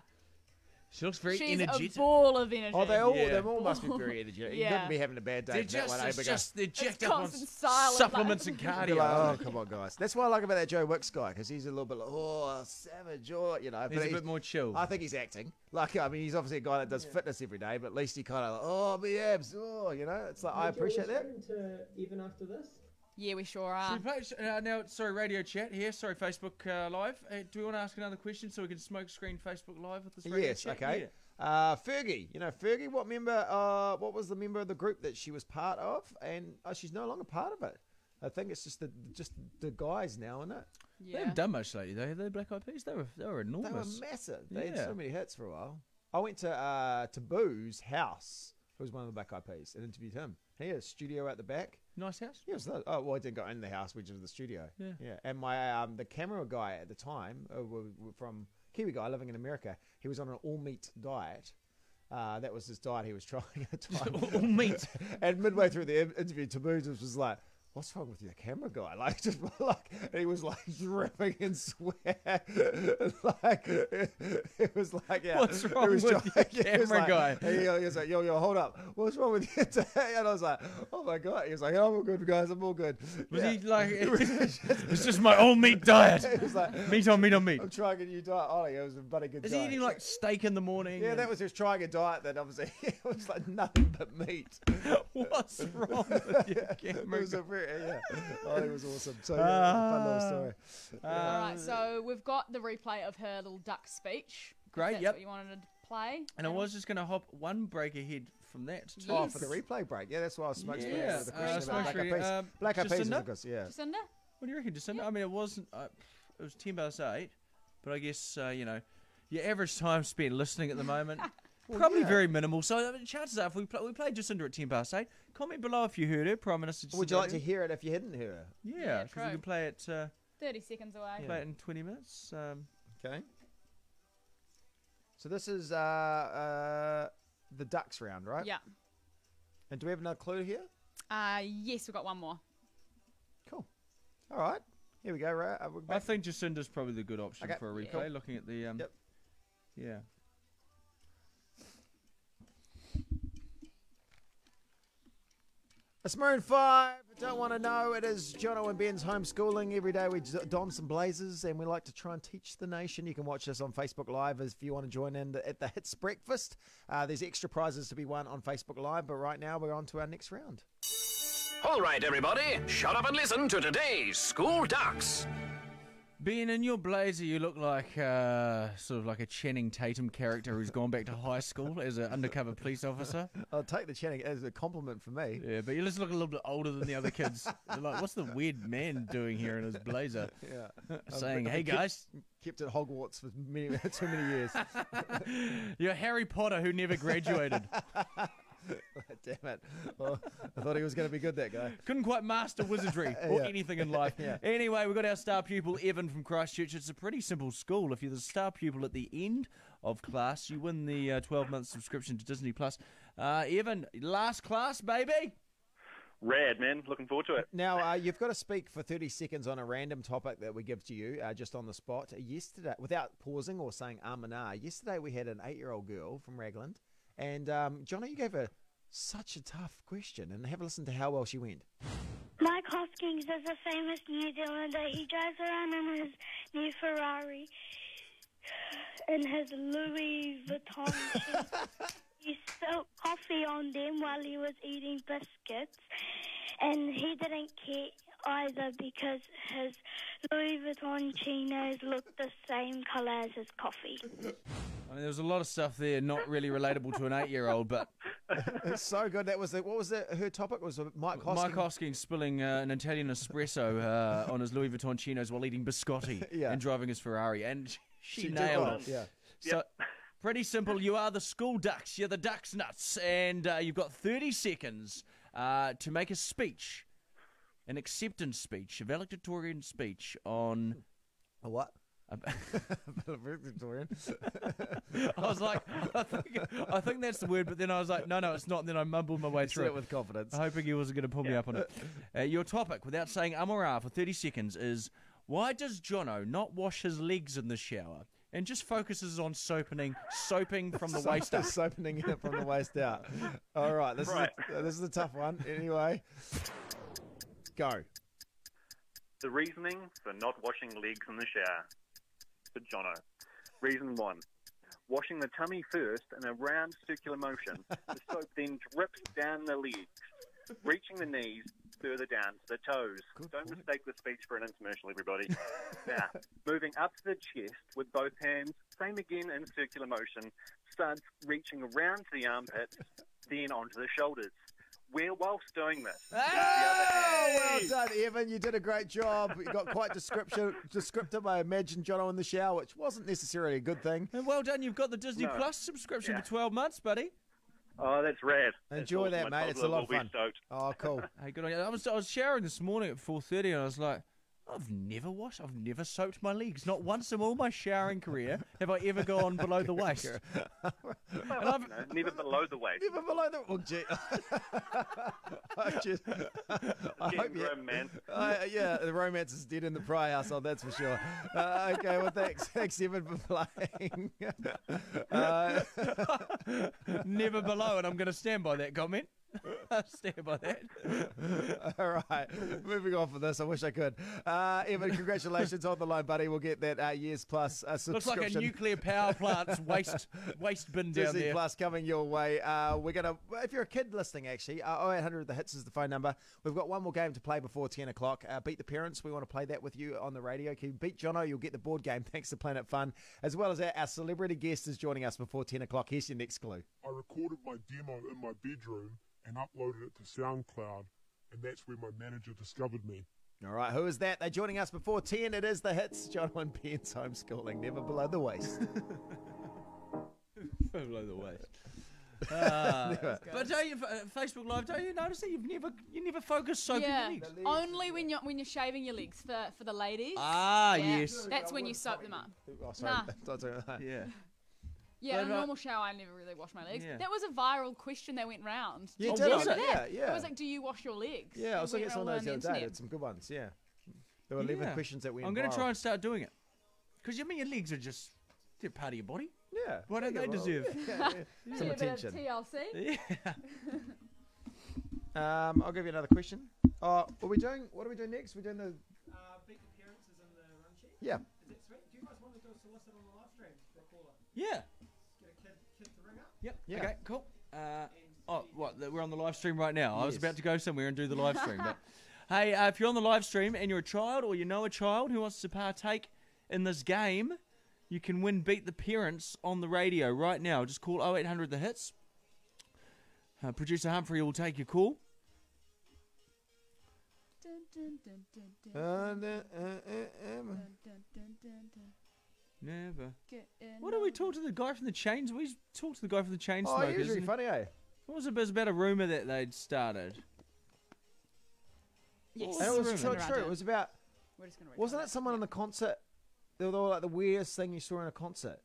She looks very She's energetic. a ball of energy. Oh, they all must be very energetic. You couldn't be having a bad day. They're jacked up on silent, supplements and cardio. Like, oh, come on, guys. That's what I like about that Joe Wicks guy, because he's a little bit like, savage, He's a bit more chill. I think he's acting. Like, I mean, he's obviously a guy that does fitness every day, but at least he kind of my abs, it's like, I appreciate that. Even after this? Yeah, we sure are. Now, sorry, radio chat here. Sorry, Facebook Live. Do we want to ask another question so we can smoke screen Facebook Live with this radio chat? Yes, okay. Yeah. Fergie, Fergie, what was the member of the group that she was part of? And she's no longer part of it. I think it's just the guys now, isn't it? Yeah. They haven't done much lately, though. The Black Eyed Peas, they were enormous. They were massive. They had so many hits for a while. I went to Boo's house, who was one of the Black Eyed Peas, and interviewed him. He had a studio out the back. Nice house? Yeah, I didn't go in the house, which was the studio. Yeah. And my the camera guy at the time, from Kiwi guy living in America, he was on an all-meat diet. That was his diet he was trying at the time. All meat. And midway through the interview, Taboo just was like, what's wrong with your camera guy? Like, just like, and he was like dripping in sweat. Like, it was like, yeah. What's wrong with your camera guy? He was like, yo, hold up. What's wrong with you today? And I was like, oh my God. He was like, I'm all good, guys. I'm all good. Was he like, it's just my all meat diet. It was like, meat on meat on meat. I'm trying a new diet. Oh, yeah, it was a bloody good diet. Is he eating like steak in the morning? Yeah, that was just trying a diet that obviously it was like nothing but meat. What's wrong with your camera guy? Oh, it was awesome. So yeah, it was a fun little story. All right, so we've got the replay of her little duck speech. Great, That's what you wanted to play. And I was just going to hop one break ahead from that. Oh, for the replay break. Yeah, that's why I was smoking. Yeah, the question about Black Eyed Peas. Jacinda? What do you reckon, Jacinda? I mean, it wasn't. It was 8:10, but I guess your average time spent listening at the moment. Probably very minimal. So I mean, chances are, if we played Jacinda at 8:10, comment below if you heard her, Prime Minister Jacinda. Would you like to hear it if you hadn't heard her? Yeah, because we can play it. 30 seconds away. Play it in 20 minutes. Okay. So this is the ducks round, right? Yeah. And do we have another clue here? Yes, we've got one more. Cool. All right. Here we go, right? I think Jacinda's probably the good option for a replay. Yeah. Looking at the yeah. It's Maroon 5. Don't want to know. It is Jono and Ben's homeschooling. Every day we don some blazers and we like to try and teach the nation. You can watch us on Facebook Live if you want to join in at the Hits Breakfast. There's extra prizes to be won on Facebook Live, but right now we're on to our next round. All right, everybody, shut up and listen to today's School Ducks. Being in your blazer, you look like sort of like a Channing Tatum character who's gone back to high school as an undercover police officer. I'll take the Channing as a compliment for me. Yeah, but you just look a little bit older than the other kids. You're like, what's the weird man doing here in his blazer? Yeah, saying, hey guys. Kept at Hogwarts for too many years. You're Harry Potter who never graduated. Damn it. Well, I thought he was going to be good, that guy. Couldn't quite master wizardry or anything in life. Anyway, we've got our star pupil, Evan from Christchurch. It's a pretty simple school. If you're the star pupil at the end of class, you win the 12-month subscription to Disney+. Evan, last class, baby. Rad, man. Looking forward to it. Now, you've got to speak for 30 seconds on a random topic that we give to you just on the spot. Yesterday, without pausing or saying and ah, yesterday we had an 8-year-old girl from Raglan. And, Johnny, you gave her such a tough question, and have a listen to how well she went. My class asking, there's a famous New Zealander. He drives around in his new Ferrari, in his Louis Vuitton shoes. He spilled coffee on them while he was eating biscuits, and he didn't care either because his Louis Vuitton chinos looked the same colour as his coffee. I mean, there was a lot of stuff there not really relatable to an 8-year-old, but It's so good. That was what was it? Her topic was Mike Hosking. Mike Hosking spilling an Italian espresso on his Louis Vuitton chinos while eating biscotti and driving his Ferrari, and she nailed it. Yeah. So, pretty simple. You are the school ducks. You're the ducks nuts, and you've got 30 seconds to make a speech, an acceptance speech, a valedictorian speech on A what? Victorian. I was like, I think that's the word, but then I was like, no, it's not. And then I mumbled my way through it with confidence, hoping he wasn't going to pull me up on it. Your topic, without saying or ah for 30 seconds, is why does Jono not wash his legs in the shower and just focuses on soaping from the waist up? Soaping it from the waist out. All right, this is a tough one. Anyway, go. The reasoning for not washing legs in the shower. For Jono. Reason 1. Washing the tummy first in a round circular motion. The soap then drips down the legs, reaching the knees further down to the toes. Don't mistake the speech for an infomercial, everybody. Now, moving up to the chest with both hands, same again in circular motion, starts reaching around to the armpits, then onto the shoulders. Whilst doing this, well done, Evan. You did a great job. You got quite descriptive. I imagine Jono in the shower, which wasn't necessarily a good thing. And well done. You've got the Disney Plus subscription for 12 months, buddy. Oh, that's rad. Enjoy that, mate. It's a lot of fun. Oh, cool. Hey, good on you. I was showering this morning at 4:30, and I was like, I've never soaped my legs. Not once in all my showering career have I ever gone below the waist. Never below the waist. Never below the... Well, gee. I hope grim, man. Yeah, the romance is dead in the Pry household, that's for sure. Okay, well, thanks, Evan, for playing. Never below, and I'm going to stand by that comment. Stand by that. All right, moving on from this. I wish I could. Evan, congratulations on the line, buddy. We'll get that Years Plus subscription. Looks like a nuclear power plant's waste bin down Disney there. Plus coming your way. We're gonna, if you're a kid listening, actually, 0800 the hits is the phone number. We've got one more game to play before 10 o'clock. Beat the Parents. We want to play that with you on the radio. If you beat Jono, you'll get the board game. Thanks to Planet Fun, as well as our celebrity guest is joining us before 10 o'clock. Here's your next clue. I recorded my demo in my bedroom and uploaded it to SoundCloud, and that's where my manager discovered me. All right, who is that? They're joining us before 10. It is the hits. Jono and Ben's homeschooling, never below the waist. Below the waist. But don't you, Facebook Live, don't you notice that you never focus soaping your legs? Only when you're shaving your legs for the ladies. Yes. That's when you soap them up. Oh, sorry. Yeah. Yeah, in a normal shower, I never really wash my legs. Yeah. That was a viral question that went round. You Did did, you was remember it? that? Yeah. It was like, do you wash your legs? Yeah, I was looking at some of those the other day. internet. It's some good ones, yeah. There were 11 questions that went I'm going to viral. try and start doing it. Because, your legs are just, they're part of your body. Yeah. Why don't they deserve some Yeah, attention? TLC. Yeah. I'll give you another question. What are we doing next? We're doing the... Beat the Parents is in the run sheet. Yeah. Is that sweet? Do you guys want to do a solicit on the live stream for a caller? Yeah. Get a kid to ring up? Yep. Yeah. Okay, cool. We're on the live stream right now. I was about to go somewhere and do the live stream. But hey, if you're on the live stream and you're a child or you know a child who wants to partake in this game, you can win Beat the Parents on the radio right now. Just call 0800 the hits. Producer Humphrey will take your call. Never. What do we talk to the guy from the Chains? We talked to the guy from the Chainsmokers. Oh, he was really funny, eh? What was it? It was about a rumour that they'd started. Yes. And it was so true. It was about... We're just gonna Wasn't it someone in the concert? They were like the weirdest thing you saw in a concert.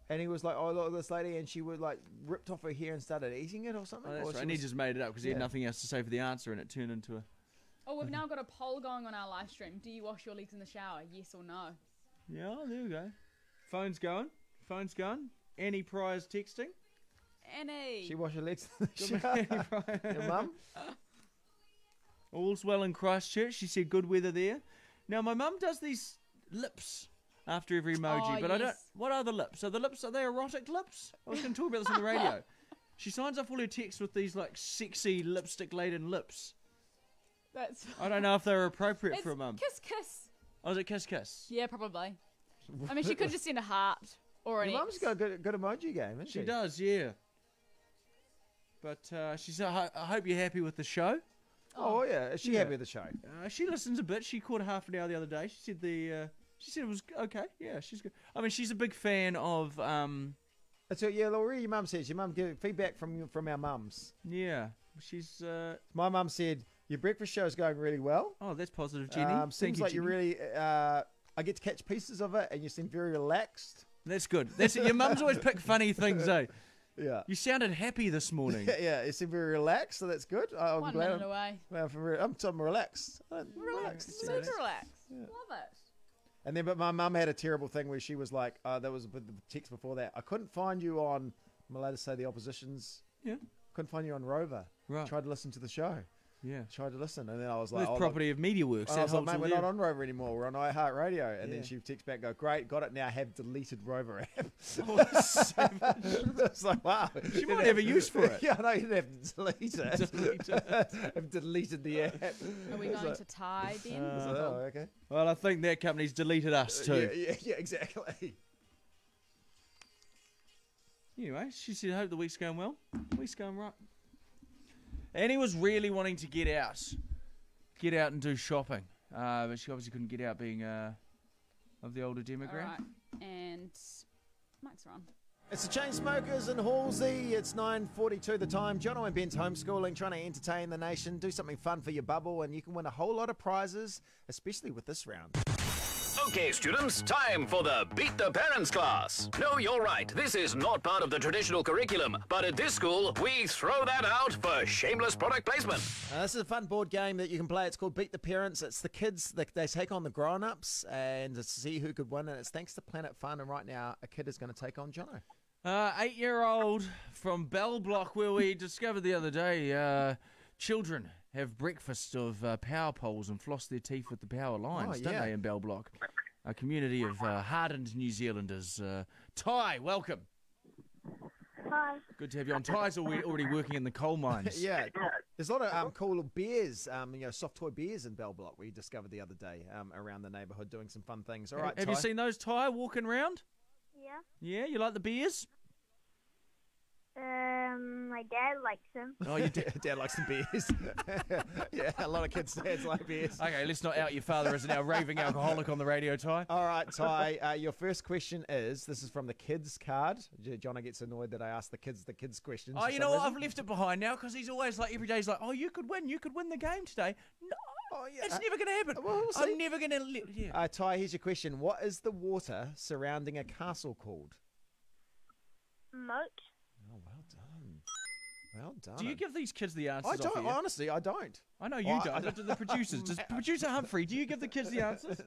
And he was like, oh, look, this lady, and she would like ripped off her hair and started eating it or something. Oh, that's Or right. she And he was- just made it up because he had nothing else to say for the answer, and it turned into a... Oh, we've now got a poll going on our live stream. Do you wash your legs in the shower? Yes or no? Yeah, there we go. Phone's going. Annie Pryor's texting. Annie. She washed her legs in the shower. Your mum? All's well in Christchurch. She said good weather there. Now, my mum does these lips after every emoji, but I don't... What are the lips? Are they erotic lips? I was going to talk about this on the radio. She signs off all her texts with these, like, sexy lipstick-laden lips. I don't know if they're appropriate for a mum. Kiss, kiss. Oh, is it kiss, kiss? Yeah, probably. I mean, she could just send a heart or an Your X. mum's got a good emoji game, isn't she? She does, yeah. But she said, I hope you're happy with the show. Oh, yeah. Is she happy with the show? She listens a bit. She caught half an hour the other day. She said it was okay. Yeah, she's good. I mean, she's a big fan of... That's what, yeah, Laura, your mum says. Your mum give feedback from our mums. Yeah. She's... My mum said, your breakfast show is going really well. Oh, that's positive, Jenny. Seems like you really... I get to catch pieces of it, and you seem very relaxed. That's good. That's it. Your mum's always pick funny things, eh? Yeah. You sounded happy this morning. Yeah, you seem very relaxed, so that's good. I'm 1 glad minute away. I'm relaxed. Relaxed. Super relaxed. Yeah. Love it. And then, but my mum had a terrible thing where she was like, there was the text before that. I couldn't find you on, I'm allowed to say the opposition's. Yeah. Couldn't find you on Rover. Right. Tried to listen to the show. Yeah. Tried to listen. And then I was like, That's property of MediaWorks. I was like, mate, we're not on Rover anymore. We're on iHeartRadio. And Yeah. then she texts back, go, great, got it now, have deleted Rover app. It's like, wow. She might have a use for it. Yeah, I know, you didn't have to delete it. I've deleted the app. Are we going to tie, Ben? Oh, okay. Well, I think that company's deleted us too. Yeah, exactly. Anyway, she said, hope the week's going well. Week's going right. Annie was really wanting to get out and do shopping, but she obviously couldn't get out being of the older demographic. All right. And Mike's on. It's the Chainsmokers and Halsey. It's 9:42 the time. Jono and Ben's homeschooling, trying to entertain the nation, do something fun for your bubble, and you can win a whole lot of prizes, especially with this round. Okay, students, time for the Beat the Parents class. No, you're right. This is not part of the traditional curriculum, but at this school, we throw that out for shameless product placement. This is a fun board game that you can play. It's called Beat the Parents. It's the kids, they take on the grown-ups and to see who could win, and it's thanks to Planet Fun, and right now, a kid is going to take on Jono. 8-year-old from Bell Block, where we discovered the other day, children have breakfast of power poles and floss their teeth with the power lines, don't they, in Bell Block? A community of hardened New Zealanders. Ty, welcome. Hi. Good to have you on. Ty's already working in the coal mines. Yeah, there's a lot of cool little bears, soft toy bears in Bell Block we discovered the other day around the neighbourhood doing some fun things. All right, have Ty. you seen those, Ty, walking around? Yeah. Yeah, you like the bears? My dad likes them. Oh, your dad likes the beers. Yeah, a lot of kids' dads like beers. Okay, let's not out your father as an now raving alcoholic on the radio, Ty. All right, Ty, your first question this is from the kids card. Jono gets annoyed that I ask the kids questions. Oh, you know what? I've left it behind now because he's always like, every day he's like, oh, you could win the game today. No, it's never going to happen. Well, we'll see. I'm never going to yeah. Ty, here's your question. What is the water surrounding a castle called? Moat. Oh, well done. Well done. Do you give these kids the answers? I don't. Honestly, I don't. I know you don't. The producers. Does producer Humphrey, do you give the kids the answers?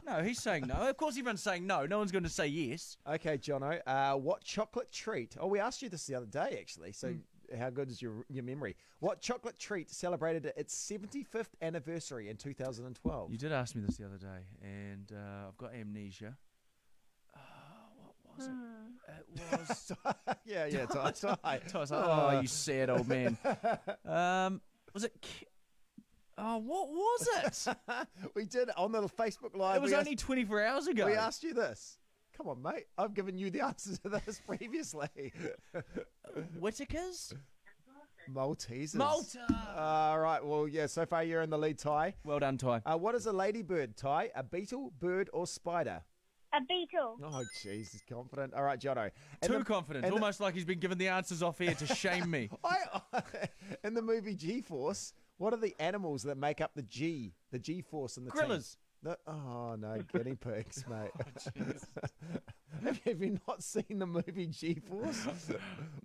No, he's saying no. Of course everyone's saying no. No one's going to say yes. Okay, Jono. What chocolate treat? Oh, we asked you this the other day, actually. So how good is your memory? What chocolate treat celebrated its 75th anniversary in 2012? You did ask me this the other day, and I've got amnesia. What was it? It was... yeah, Ty. Ty's like, oh, you sad old man. Was it... what was it? We did on the Facebook Live. It was only 24 hours ago. We asked you this. Come on, mate. I've given you the answer to this previously. Whitakers? Maltesers. Malta! All right. Well, yeah, so far you're in the lead, Ty. Well done, Ty. What is a ladybird, Ty? A beetle, bird, or spider? A beetle. Oh, jeez, he's confident. All right, Jono. Too confident. Almost like he's been given the answers off here to shame me. In the movie G-Force, what are the animals that make up the G-Force in the Gorillas. Oh, no, guinea pigs, mate. Have you not seen the movie G-Force?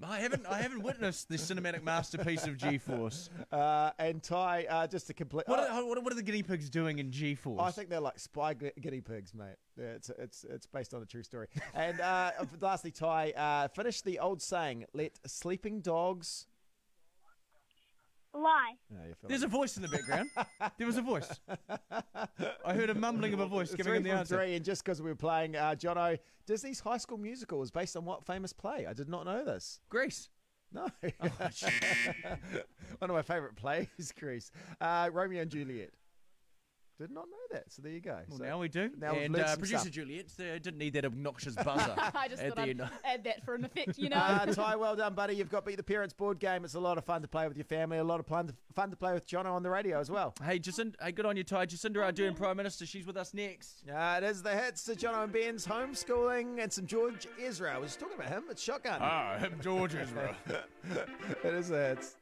I haven't witnessed the cinematic masterpiece of G-Force. And Ty, just to complete... What are the guinea pigs doing in G-Force? I think they're like spy guinea pigs, mate. Yeah, it's based on a true story. And lastly, Ty, finish the old saying, let sleeping dogs... Lie. No, you feel There's a voice in the background. There was a voice. I heard a mumbling of a voice giving him the answer. 3 and just because we were playing, Jono, Disney's High School Musical is based on what famous play? I did not know this. Grease. No. One of my favourite plays, Grease. Romeo and Juliet. Did not know that. So there you go. Well, So now we do. now we've And learned some producer stuff. Juliet didn't need that obnoxious buzzer. I just at thought the I'd end. add that for an effect, Ty, well done, buddy. You've got Beat the Parents board game. It's a lot of fun to play with your family. A lot of fun to play with Jono on the radio as well. Hey, good on you, Ty. Jacinda Ardern, Prime Minister. She's with us next. It is the hits to Jono and Ben's homeschooling and some George Ezra. I was just talking about him. It's Shotgun. Him George Ezra. It is the hits.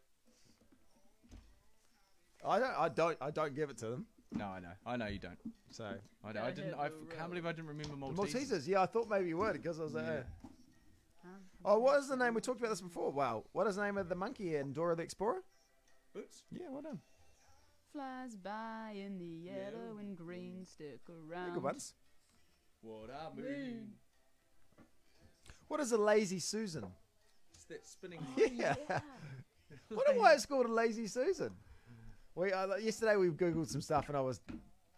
I don't give it to them. No, I know you don't. So I can't believe I didn't remember Maltesers. Maltesers. Yeah, I thought maybe you would because I was like. Oh, what is the name? We talked about this before. Wow, what is the name of the monkey in Dora the Explorer? Boots. Yeah, well done. Flies by in the yellow and green, stick around. Good ones. What I mean. What is a lazy Susan? It's that spinning. Yeah. Wonder why it's called a lazy Susan. Yesterday we googled some stuff and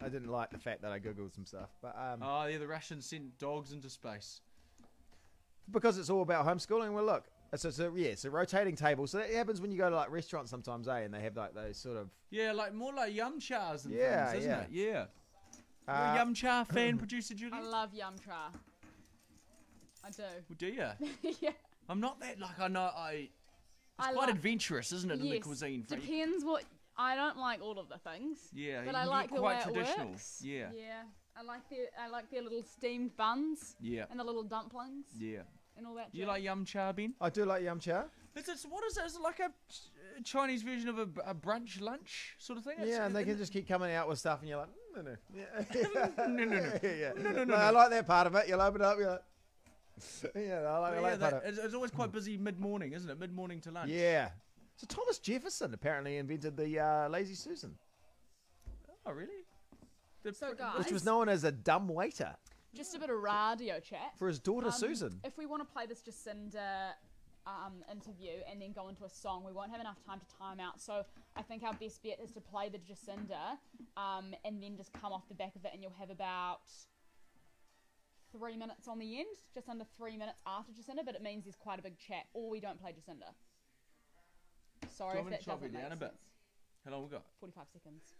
I didn't like the fact that I googled some stuff, but The Russians sent dogs into space because it's all about homeschooling. Well, look, it's a rotating table. So that happens when you go to like restaurants sometimes, and they have like those sort of more like yum chars and Yeah, things, isn't yeah. it? Yeah. You're a yum char fan, producer Juliet? I love yum char. I do. Well, do you? Yeah. I'm not that I know it's quite adventurous, isn't it, in the cuisine? Depends what. I don't like all of the things. Yeah, but you I get like the quite way traditional. it works. Yeah. Yeah. I like their little steamed buns. Yeah. And the little dumplings. Yeah. And all that. You jazz. like yum char, Ben? I do like yum char. What is it? Is it like a Chinese version of a brunch lunch sort of thing? Yeah, and they can just keep coming out with stuff, and you're like, no. Yeah. No. No, I like that part of it. You'll open it up, you're like, yeah, I like that part of it. It's always quite busy mid-morning, isn't it? Mid-morning to lunch. Yeah. So Thomas Jefferson apparently invented the lazy Susan, Oh, really? So guys, which was known as a dumb waiter just a bit of radio chat. for his daughter Susan. If we want to play this Jacinda interview and then go into a song, we won't have enough time to time out. So I think our best bet is to play the Jacinda and then just come off the back of it, and you'll have about 3 minutes on the end, just under 3 minutes after Jacinda, but it means there's quite a big chat, or we don't play Jacinda. Sorry if that doesn't make sense. How long we got? 45 seconds.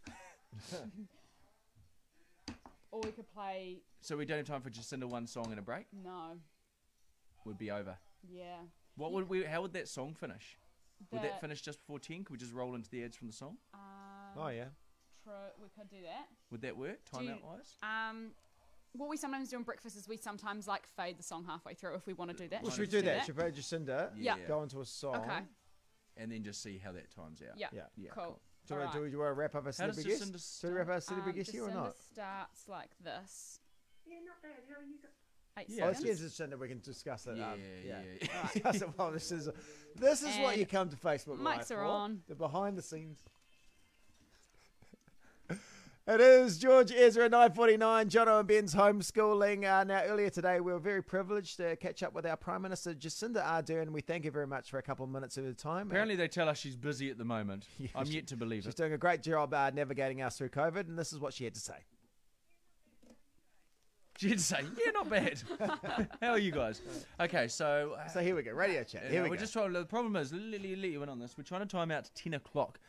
Or we could play... So we don't have time for Jacinda one song and a break? No. Would be over. Yeah. How would that song finish? Would that finish just before 10? Could we just roll into the ads from the song? Oh, yeah. True, we could do that. Would that work, time-out-wise? What we sometimes do in breakfast is we sometimes fade the song halfway through if we want to do that. Well, should we do that? Should we play Jacinda? Yeah. Go into a song. Okay. And then just see how that times out. Yeah. Cool. Do you want to wrap up our How does celebrity guest? Jacinda Do we wrap up our celebrity guest here or Jacinda not? starts like this. Yeah, not bad. How are you guys? 8 Oh, let's seconds. get Jacinda. We can discuss it. Yeah. Discuss it while this is what you come to Facebook Live Mics are for. on. The behind the scenes. It is George Ezra, 9:49, Jono and Ben's homeschooling. Now, earlier today, we were very privileged to catch up with our Prime Minister, Jacinda Ardern. We thank you very much for a couple of minutes of your time. Apparently, they tell us she's busy at the moment. Yeah, I'm yet to believe She's it. doing a great job navigating us through COVID, and this is what she had to say. She'd say, yeah, not bad. How are you guys? Okay, so... So here we go, radio chat. Here we we're go. just trying. The problem is, let you in on this. We're trying to time out to 10 o'clock.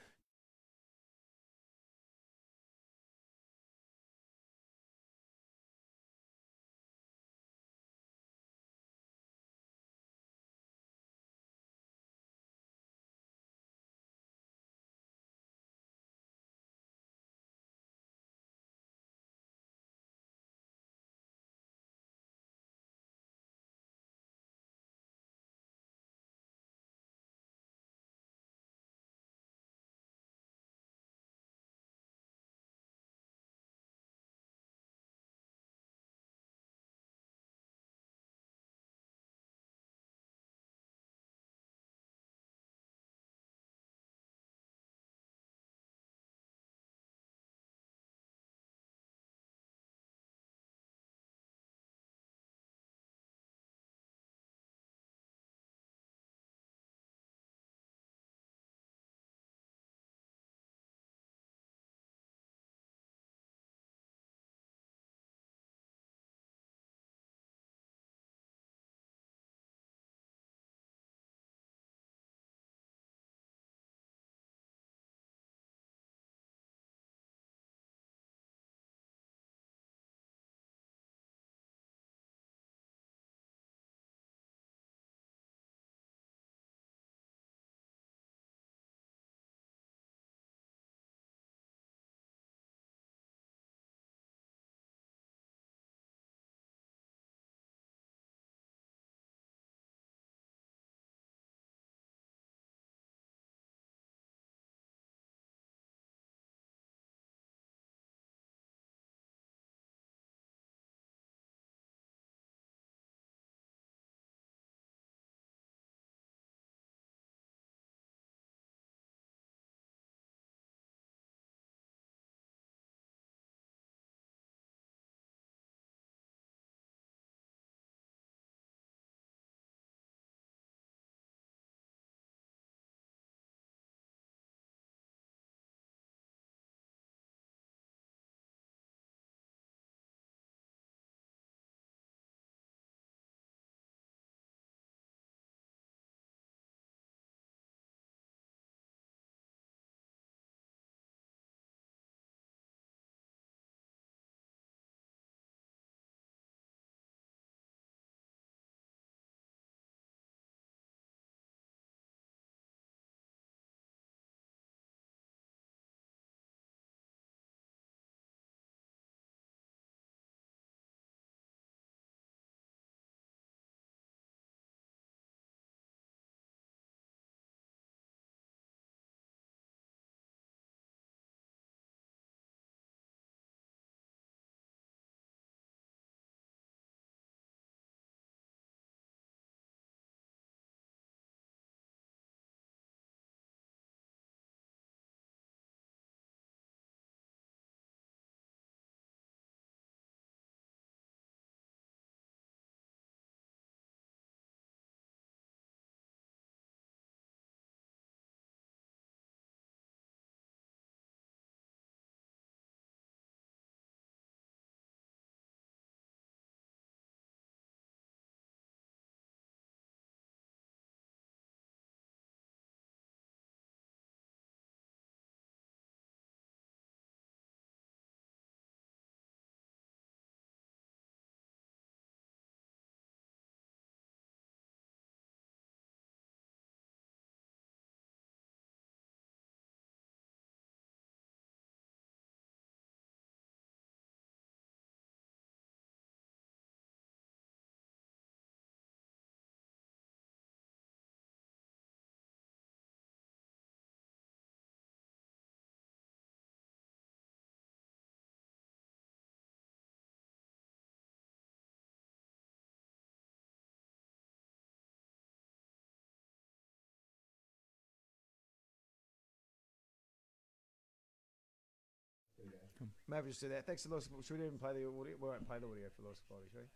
Maybe just do that. Thanks to Lewis. Should we even play the audio? We won't play the audio for Lewis Quality, shall we?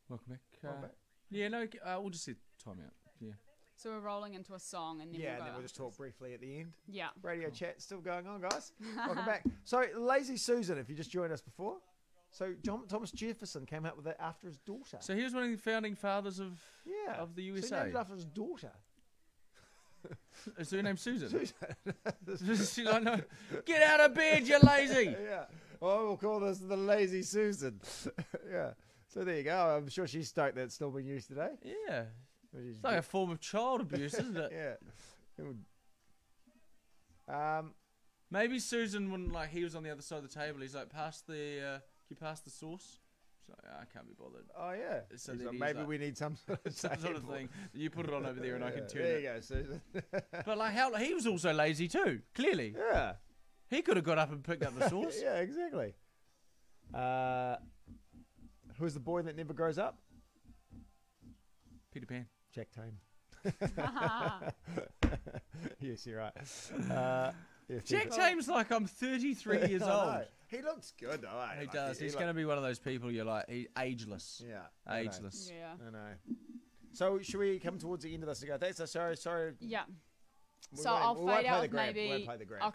Welcome back. Welcome back. Yeah, no, we'll just set time out. Yeah. So we're rolling into a song and then Yeah, we'll and go then we'll up. just talk briefly at the end. Yeah. Radio chat still going on, guys. Welcome back. So, Lazy Susan, if you just joined us before. So, Thomas Jefferson came out with it after his daughter. So he was one of the founding fathers of the USA. So he named it after his daughter. Is her name Susan? Susan. She's like, no, get out of bed, you lazy. Yeah. Well, we'll call this the Lazy Susan. Yeah. So there you go. I'm sure she's stoked that it's still being used today. Yeah. It's like a form of child abuse, isn't it? Yeah. Maybe Susan wouldn't like. He was on the other side of the table. He's like, pass the. Can you pass the sauce? She's like, I can't be bothered. Oh yeah. So He's then like, he's maybe like, we need some sort of thing. You put it on over there, and I can turn there it. you go, Susan. But like, how he was also lazy too. Clearly. Yeah. He could have got up and picked up the sauce. Yeah, exactly. Who's the boy that never grows up? Peter Pan. Jack Tame. Yes, you're right. Jack Tame's like, I'm 33 years old. He looks good, though. He does. He's going to be one of those people you're like, ageless. Yeah. Ageless. Yeah. I know. So, should we come towards the end of this and go, thanks, sorry. Yeah. We So won't- I'll we won't fade play out the with grab. maybe. We won't play the grab.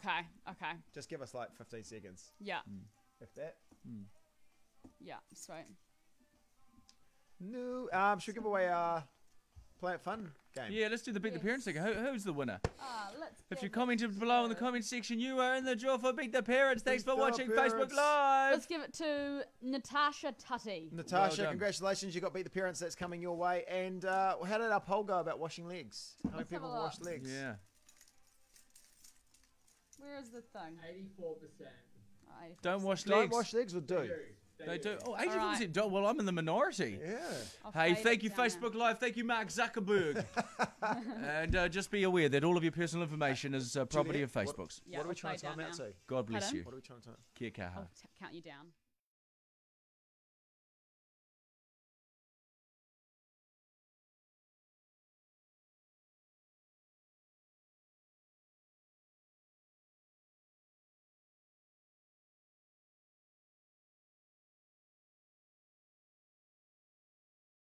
Okay. Just give us like 15 seconds. Yeah. If that. Yeah. Sweet. No. Should we give away our Play It Fun game? Yeah, let's do the Beat the Parents thing. Who's the winner? Let's If you commented below in the comment section, you are in the draw for Beat the Parents. Thanks for the watching Parents. Facebook Live. Let's give it to Natasha Tutty. Natasha, done. congratulations. You got Beat the Parents. That's coming your way. And how did our poll go about washing legs? How many Let's have people a look. washed legs? Yeah. Where is the thing? 84%. Don't wash Don't legs. wash legs or do? They do. Oh, 84% don't. Well, I'm in the minority. Yeah. Hey, thank you, Facebook Live. Thank you, Mark Zuckerberg. And just be aware that all of your personal information is property of Facebook's. What are we trying to time out to? God bless you. What are we trying to time? Kia kaha. I'll count you down.